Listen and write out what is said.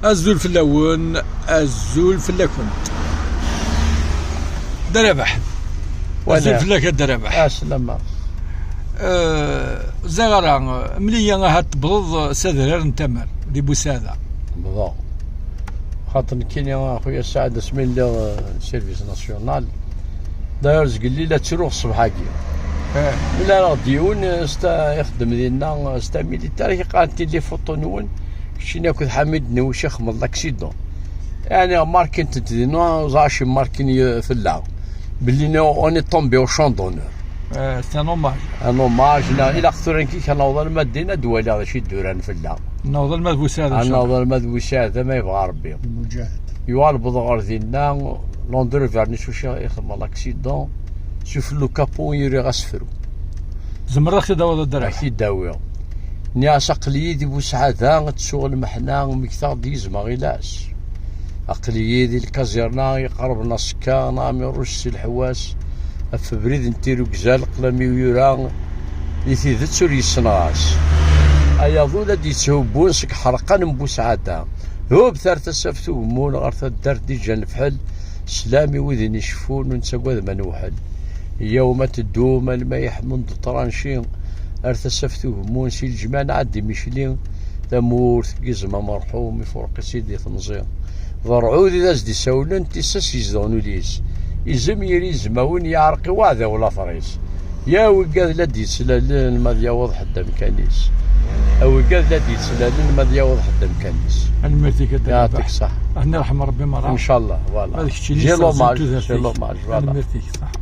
الزول في اللون الزول في اللكون دربح الزول في اللكون دربح اسلم زغرا مليا هات بض سادرار نتمر دي بوساده بالضبط خاطر كاين يا خويا سعد اسمي الله سيرفيس ناسيونال داير زقلي لا تروح الصبحاكي لا راديون يخدم ديالنا ستا ميليتاري قالت لي فوطو نون شي ناكل حميد نوشي خمض لاكسيدون يعني ماركين تدينا زاشي ماركين في اللعب باللي نو اوني طومبي او شون دونور سي نورمال نورمال الى خطرين كي كنوض المدينه دوالي هذا شي دوران في اللعب نوض المذبوس هذا نوض المذبوس هذا ما يبغى ربي المجاهد يوالبو غير ديالنا لوندر فيرني شوشي يخدم لاكسيدون شوف لو كابو يري غاسفرو زمرك تداوى الدرع كي داويو نياس اقليي دي بوسعاده تسوق المحنا ومكثر ديزما غيلاس اقليي دي الكازيرنا يقرب لنا سكان عامي روسي الحواس فبريد نتيرو كزال قلامي ويران يثيذت سوري الصناعس ايا ظولا دي تهبون سك حرقان بوسعاده هو بثارت السفتو مون غارت الدار دي جان فحل سلامي وذين يشفون ونساقوذ ما نوحل يوم تدوم الميح منذ طرانشين ارتسفتو همون سي الجمان عدي ميشلين ثمور ثقيزما مرحوم يفرق سيدي تنزين ضرعودي داز دي سولن تيساس يزدونو ليس يزم يري زماون يعرقي واذا ولا فريس يا وقاد لا دي سلالين ما دياوض حدا مكانيس او وقاد لا دي سلالين ما دياوض حدا مكانيس المرتي كدا يعطيك صح الله يرحم ربي مرة ان شاء الله فوالا هذاك الشيء جي لوماج المرتي صح